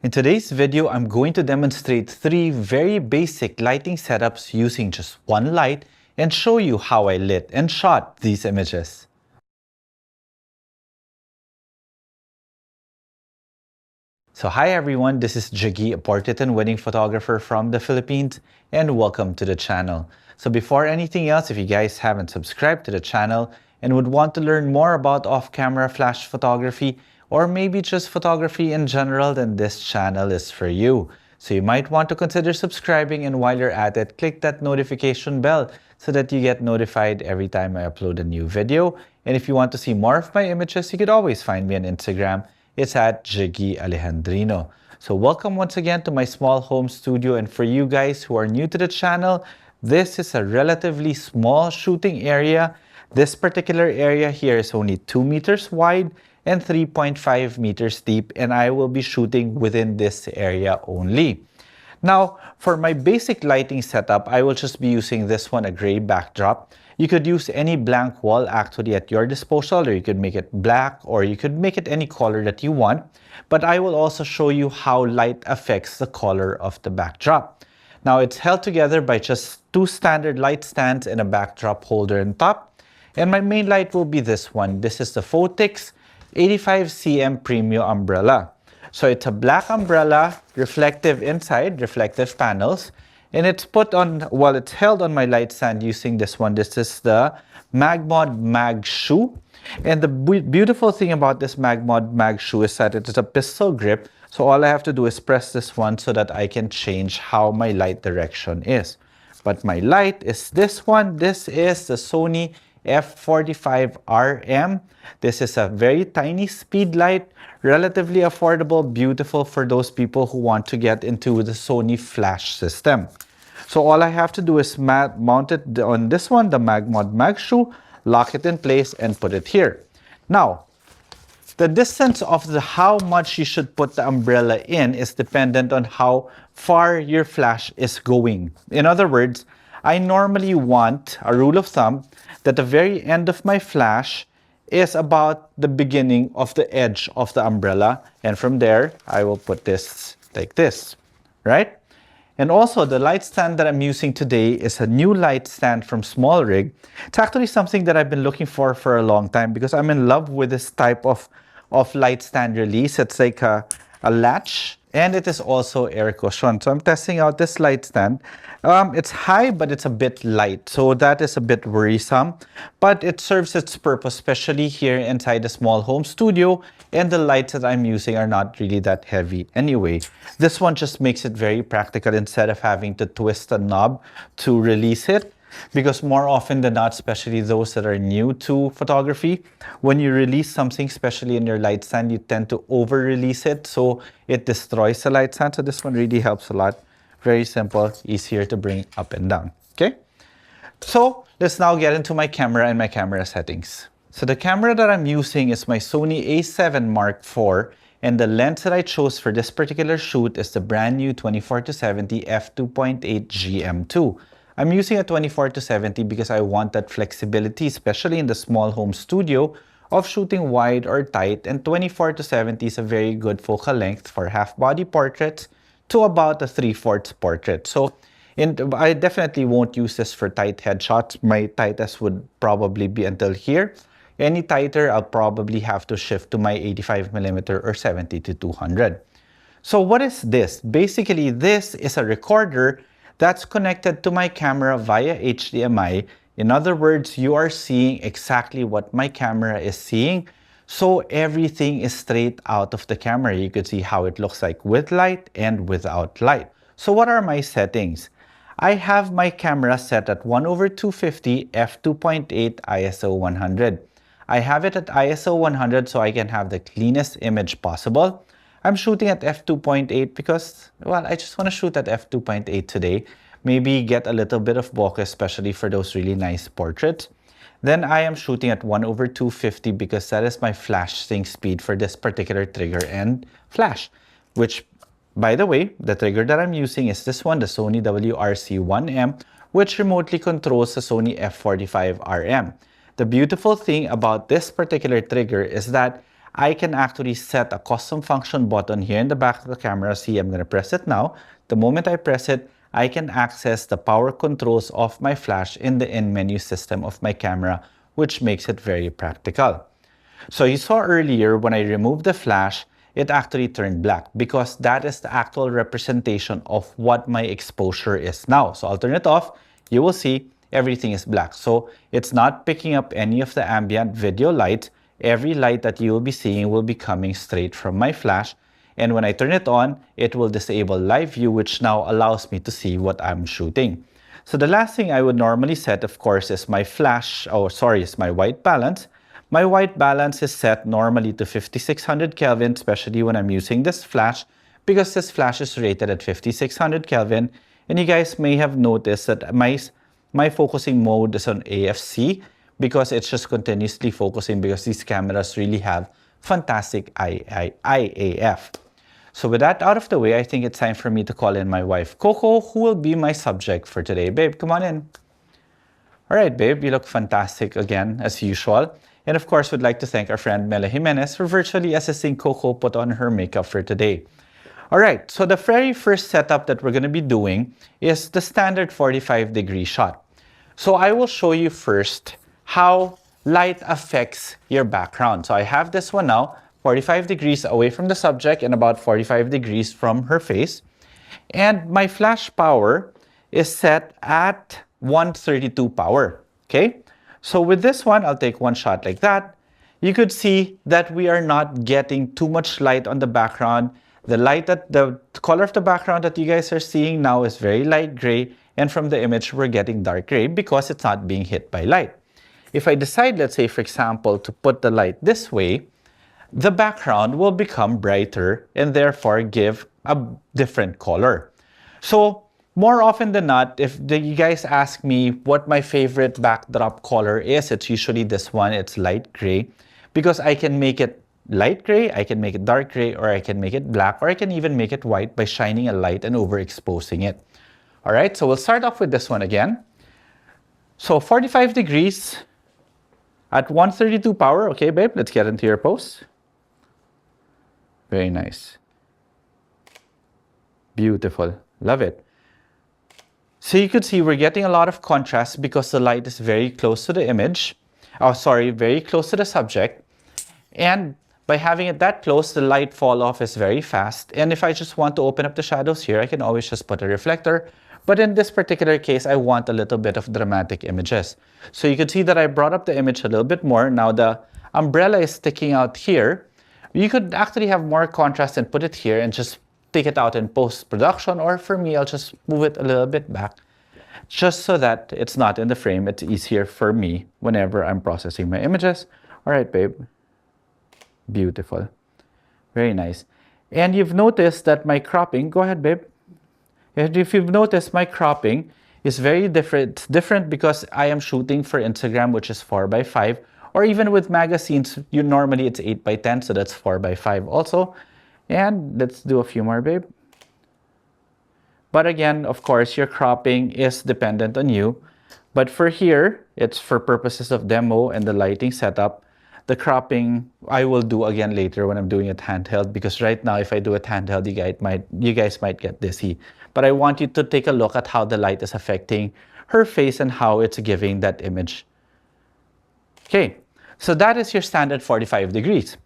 In today's video, I'm going to demonstrate 3 very basic lighting setups using just one light and show you how I lit and shot these images. So hi everyone, this is Jiggy, a portrait and wedding photographer from the Philippines, and welcome to the channel. So before anything else, if you guys haven't subscribed to the channel and would want to learn more about off-camera flash photography, or maybe just photography in general, then this channel is for you. So you might want to consider subscribing, and while you're at it, click that notification bell so that you get notified every time I upload a new video. And if you want to see more of my images, you could always find me on Instagram. It's at Jiggy Alejandrino. So welcome once again to my small home studio, and for you guys who are new to the channel, this is a relatively small shooting area. This particular area here is only 2 meters wide and 3.5 meters deep, and I will be shooting within this area only. Now, for my basic lighting setup, I will just be using this one, a gray backdrop. You could use any blank wall actually at your disposal, or you could make it black, or you could make it any color that you want. But I will also show you how light affects the color of the backdrop. Now, it's held together by just 2 standard light stands and a backdrop holder on top. And my main light will be this one. This is the Photix 85 cm Premium umbrella. So it's a black umbrella, reflective inside, reflective panels, and it's put on, well, it's held on my light stand using this one. This is the Magmod Mag Shoe. And the beautiful thing about this Magmod Mag Shoe is that it is a pistol grip. So all I have to do is press this one so that I can change how my light direction is. But my light is this one. This is the Sony F45RM. This is a very tiny Speedlight, relatively affordable, beautiful for those people who want to get into the Sony flash system. So all I have to do is mount it on this one, the Magmod Mag Shoe, lock it in place and put it here. Now, the distance of how much you should put the umbrella in is dependent on how far your flash is going. In other words, I normally want a rule of thumb that the very end of my flash is about the beginning of the edge of the umbrella. And from there, I will put this like this, right? And also, the light stand that I'm using today is a new light stand from Small Rig. It's actually something that I've been looking for a long time because I'm in love with this type of light stand release. It's like a latch, and it is also air cushion. So I'm testing out this light stand. It's high, but it's a bit light, so that is a bit worrisome, but it serves its purpose, especially here inside the small home studio, and the lights that I'm using are not really that heavy anyway. This one just makes it very practical instead of having to twist a knob to release it. Because more often than not, especially those that are new to photography, when you release something, especially in your light stand, you tend to over-release it, so it destroys the light stand. So this one really helps a lot. Very simple, easier to bring up and down, okay? So let's now get into my camera and my camera settings. So the camera that I'm using is my Sony a7 Mark IV, and the lens that I chose for this particular shoot is the brand new 24-70 f2.8 GM2. I'm using a 24-70 because I want that flexibility, especially in the small home studio, of shooting wide or tight, and 24-70 is a very good focal length for half-body portraits to about a 3/4 portrait. So I definitely won't use this for tight headshots. My tightest would probably be until here. Any tighter, I'll probably have to shift to my 85mm or 70-200. So what is this? Basically, this is a recorder that's connected to my camera via HDMI. In other words, you are seeing exactly what my camera is seeing. So everything is straight out of the camera. You could see how it looks like with light and without light. So what are my settings? I have my camera set at 1/250 f2.8 ISO 100. I have it at ISO 100 so I can have the cleanest image possible. I'm shooting at f2.8 because, well, I just want to shoot at f2.8 today. Maybe get a little bit of bokeh, especially for those really nice portraits. Then I am shooting at 1/250 because that is my flash sync speed for this particular trigger and flash. Which, by the way, the trigger that I'm using is this one, the Sony WRC1M, which remotely controls the Sony F45RM. The beautiful thing about this particular trigger is that I can actually set a custom function button here in the back of the camera. See, I'm going to press it now. The moment I press it, I can access the power controls of my flash in the in-menu system of my camera, which makes it very practical. So you saw earlier when I removed the flash, it actually turned black because that is the actual representation of what my exposure is now. So I'll turn it off. You will see everything is black. So it's not picking up any of the ambient video light. Every light that you will be seeing will be coming straight from my flash. And when I turn it on, it will disable live view, which now allows me to see what I'm shooting. So the last thing I would normally set, of course, is my flash, is my white balance. My white balance is set normally to 5600 Kelvin, especially when I'm using this flash, because this flash is rated at 5600 Kelvin. And you guys may have noticed that my focusing mode is on AFC because it's just continuously focusing because these cameras really have fantastic IAF. So with that out of the way, I think it's time for me to call in my wife, Coco, who will be my subject for today. Babe, come on in. All right, babe, you look fantastic again, as usual. And of course, we'd like to thank our friend Mela Jimenez for virtually assisting Coco put on her makeup for today. All right, so the very first setup that we're going to be doing is the standard 45-degree shot. So I will show you first how light affects your background. So I have this one now, 45 degrees away from the subject and about 45 degrees from her face. And my flash power is set at 132 power, okay? So with this one, I'll take one shot like that. You could see that we are not getting too much light on the background. The color of the background that you guys are seeing now is very light gray, and from the image, we're getting dark gray because it's not being hit by light. If I decide, let's say, for example, to put the light this way, the background will become brighter and therefore give a different color. So more often than not, if you guys ask me what my favorite backdrop color is, it's usually this one. It's light gray because I can make it light gray, I can make it dark gray, or I can make it black, or I can even make it white by shining a light and overexposing it. All right, so we'll start off with this one again. So 45 degrees at 132 power. Okay, babe, let's get into your pose. Very nice. Beautiful. Love it. So you could see we're getting a lot of contrast because the light is very close to the image. Very close to the subject. And by having it that close, the light fall off is very fast. And if I just want to open up the shadows here, I can always just put a reflector. But in this particular case, I want a little bit of dramatic images. So you could see that I brought up the image a little bit more. Now the umbrella is sticking out here. You could actually have more contrast and put it here and just take it out in post-production, or for me, I'll just move it a little bit back just so that it's not in the frame. It's easier for me whenever I'm processing my images. All right, babe. Beautiful. Very nice. And you've noticed that my cropping, go ahead, babe. And if you've noticed, my cropping is very different. It's different because I am shooting for Instagram, which is 4:5, or even with magazines, normally it's 8:10, so that's 4:5 also. And let's do a few more, babe. But again, of course, your cropping is dependent on you. But for here, it's for purposes of demo and the lighting setup. The cropping I will do again later when I'm doing it handheld, because right now, if I do it handheld, you guys might get dizzy. But I want you to take a look at how the light is affecting her face and how it's giving that image. Okay, so that is your standard 45 degrees.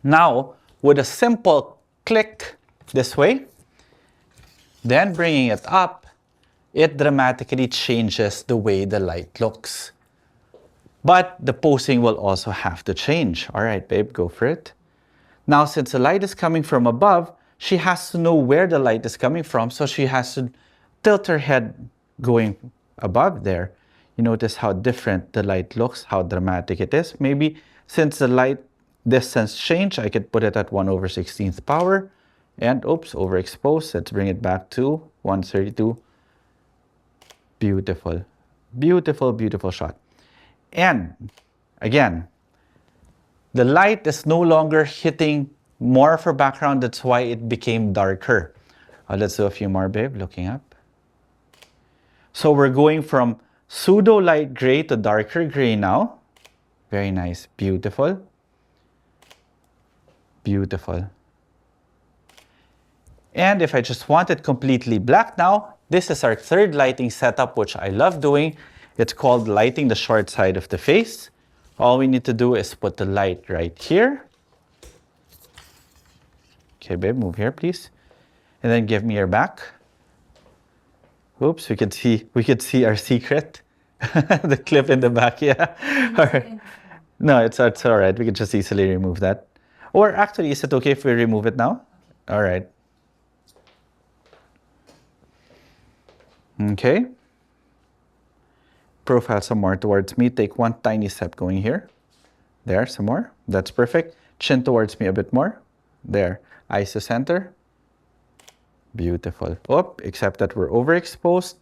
Now, with a simple click this way, then bringing it up, it dramatically changes the way the light looks. But the posing will also have to change. All right, babe, go for it. Now, since the light is coming from above, she has to know where the light is coming from, so she has to tilt her head going above there. You notice how different the light looks, how dramatic it is. Maybe since the light distance change, I could put it at 1/16th power. And oops, overexposed. Let's bring it back to 132. Beautiful. Beautiful, beautiful shot. And again, the light is no longer hitting more of her background. That's why it became darker. Let's do a few more, babe, looking up. So we're going from pseudo light gray to darker gray now. Very nice. Beautiful. Beautiful. And if I just want it completely black now, this is our third lighting setup, which I love doing. It's called lighting the short side of the face. All we need to do is put the light right here. Okay, babe, move here, please. And then give me your back. Oops, we could see our secret. The clip in the back, yeah. All right. No, it's all right. We could just easily remove that. Or actually, is it okay if we remove it now? All right. Okay. Profile some more towards me. Take one tiny step going here. There, some more. That's perfect. Chin towards me a bit more. There. Eyes to center. Beautiful. Oh, except that we're overexposed.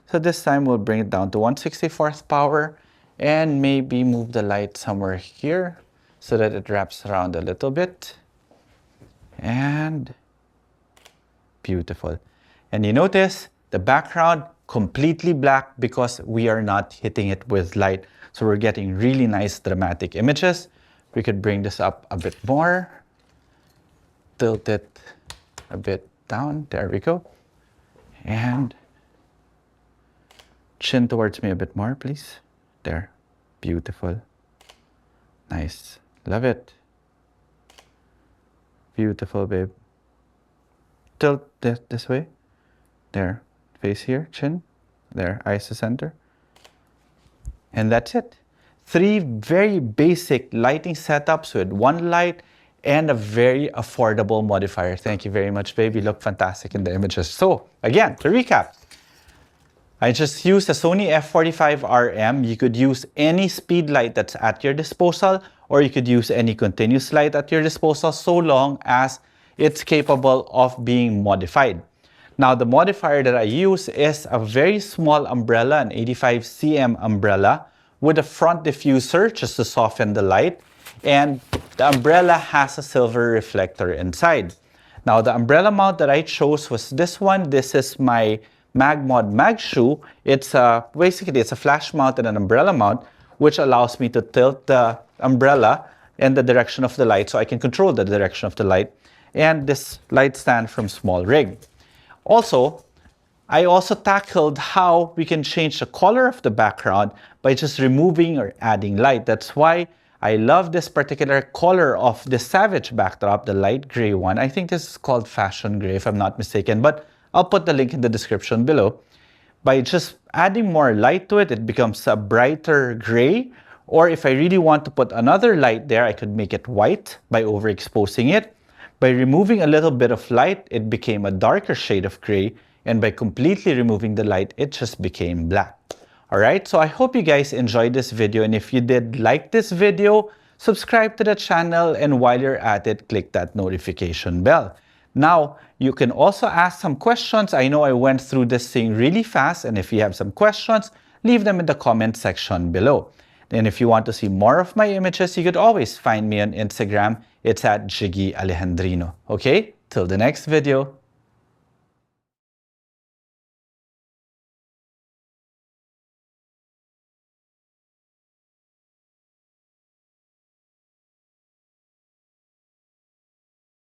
So this time we'll bring it down to 1/64th power and maybe move the light somewhere here so that it wraps around a little bit. And beautiful. And you notice the background completely black because we are not hitting it with light. So we're getting really nice dramatic images. We could bring this up a bit more. Tilt it a bit down. There we go. And chin towards me a bit more, please. There. Beautiful. Nice. Love it. Beautiful, babe. Tilt this way. There. Face here. Chin. There. Eyes to center. And that's it. 3 very basic lighting setups with one light and a very affordable modifier. Thank you very much, babe. You look fantastic in the images. So, again, to recap, I just used a Sony f45RM. You could use any speed light that's at your disposal, or you could use any continuous light at your disposal, so long as it's capable of being modified. Now, the modifier that I use is a very small umbrella, an 85 cm umbrella, with a front diffuser just to soften the light. And the umbrella has a silver reflector inside. Now, the umbrella mount that I chose was this one. This is my MagMod Mag Shoe. Basically, it's a flash mount and an umbrella mount, which allows me to tilt the umbrella in the direction of the light so I can control the direction of the light. And this light stand from Small Rig. I also tackled how we can change the color of the background by just removing or adding light. That's why I love this particular color of the Savage backdrop, the light gray one. I think this is called Fashion Gray, if I'm not mistaken, but I'll put the link in the description below. By just adding more light to it, it becomes a brighter gray. Or if I really want to put another light there, I could make it white by overexposing it. By removing a little bit of light, it became a darker shade of gray. And by completely removing the light, it just became black. Alright, so I hope you guys enjoyed this video. And if you did like this video, subscribe to the channel. And while you're at it, click that notification bell. Now, you can also ask some questions. I know I went through this thing really fast. And if you have some questions, leave them in the comment section below. And if you want to see more of my images, you could always find me on Instagram. It's at Jiggy Alejandrino. Okay, till the next video.